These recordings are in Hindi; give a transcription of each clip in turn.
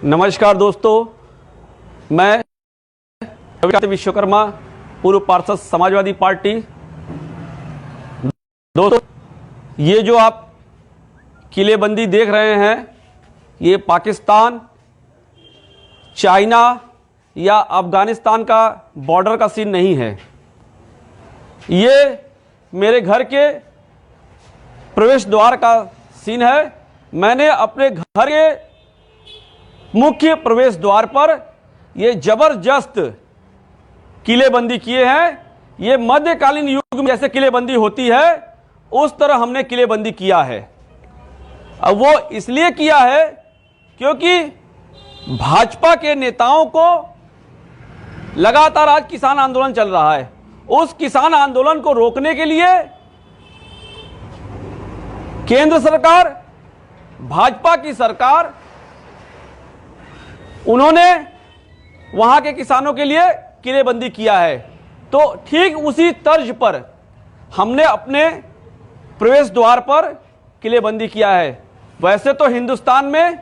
नमस्कार दोस्तों, मैं विश्वकर्मा, पूर्व पार्षद समाजवादी पार्टी। दोस्तों, ये जो आप किलेबंदी देख रहे हैं, ये पाकिस्तान, चाइना या अफगानिस्तान का बॉर्डर का सीन नहीं है। ये मेरे घर के प्रवेश द्वार का सीन है। मैंने अपने घर के मुख्य प्रवेश द्वार पर ये जबरदस्त किलेबंदी किए हैं। ये मध्यकालीन युग में जैसे किलेबंदी होती है उस तरह हमने किलेबंदी किया है। अब वो इसलिए किया है क्योंकि भाजपा के नेताओं को लगातार आज किसान आंदोलन चल रहा है। उस किसान आंदोलन को रोकने के लिए केंद्र सरकार, भाजपा की सरकार, उन्होंने वहां के किसानों के लिए किलेबंदी किया है। तो ठीक उसी तर्ज पर हमने अपने प्रवेश द्वार पर किलेबंदी किया है। वैसे तो हिंदुस्तान में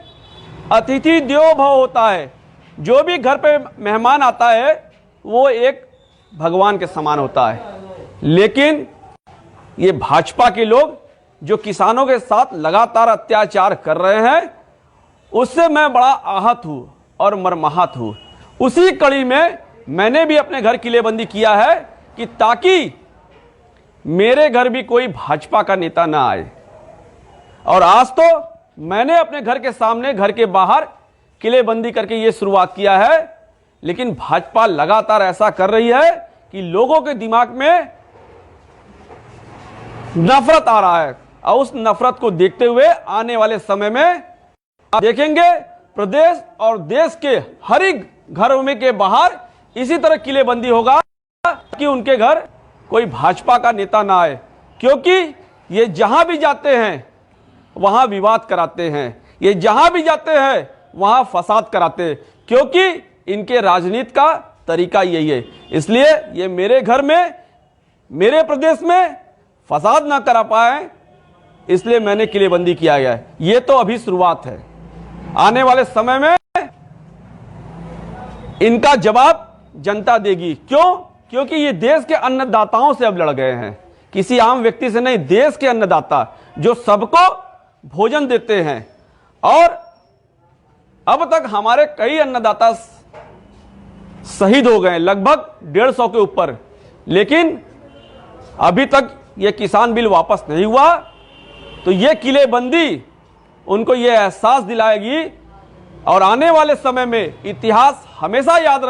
अतिथि देवो भव होता है। जो भी घर पे मेहमान आता है वो एक भगवान के समान होता है। लेकिन ये भाजपा के लोग जो किसानों के साथ लगातार अत्याचार कर रहे हैं, उससे मैं बड़ा आहत हूं और मर्माहत हूं। उसी कड़ी में मैंने भी अपने घर किलेबंदी किया है कि ताकि मेरे घर भी कोई भाजपा का नेता ना आए। और आज तो मैंने अपने घर के सामने, घर के बाहर किलेबंदी करके ये शुरुआत किया है। लेकिन भाजपा लगातार ऐसा कर रही है कि लोगों के दिमाग में नफरत आ रहा है। और उस नफरत को देखते हुए आने वाले समय में आप देखेंगे प्रदेश और देश के हर एक घरों में के बाहर इसी तरह किलेबंदी होगा कि उनके घर कोई भाजपा का नेता ना आए। क्योंकि ये जहां भी जाते हैं वहां विवाद कराते हैं, ये जहां भी जाते हैं वहां फसाद कराते हैं। क्योंकि इनके राजनीति का तरीका यही है। इसलिए ये मेरे घर में, मेरे प्रदेश में फसाद ना करा पाए, इसलिए मैंने किलेबंदी किया गया है। ये तो अभी शुरुआत है। आने वाले समय में इनका जवाब जनता देगी। क्यों? क्योंकि ये देश के अन्नदाताओं से अब लड़ गए हैं, किसी आम व्यक्ति से नहीं। देश के अन्नदाता जो सबको भोजन देते हैं। और अब तक हमारे कई अन्नदाता शहीद हो गए, लगभग 150 के ऊपर। लेकिन अभी तक ये किसान बिल वापस नहीं हुआ। तो ये किलेबंदी उनको ये एहसास दिलाएगी और आने वाले समय में इतिहास हमेशा याद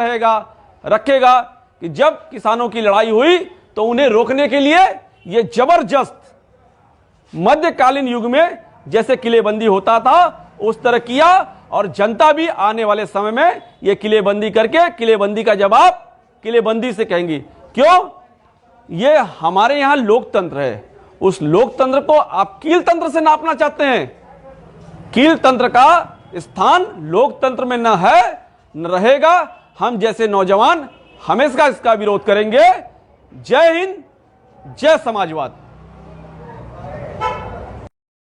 रखेगा कि जब किसानों की लड़ाई हुई तो उन्हें रोकने के लिए ये जबरदस्त मध्यकालीन युग में जैसे किलेबंदी होता था उस तरह किया। और जनता भी आने वाले समय में ये किलेबंदी करके किलेबंदी का जवाब किलेबंदी से कहेंगी। क्यों? ये हमारे यहां लोकतंत्र है। उस लोकतंत्र को आप कील तंत्र से नापना चाहते हैं। कील तंत्र का स्थान लोकतंत्र में न है, न रहेगा। हम जैसे नौजवान हमेशा इसका विरोध करेंगे। जय हिंद, जय समाजवाद।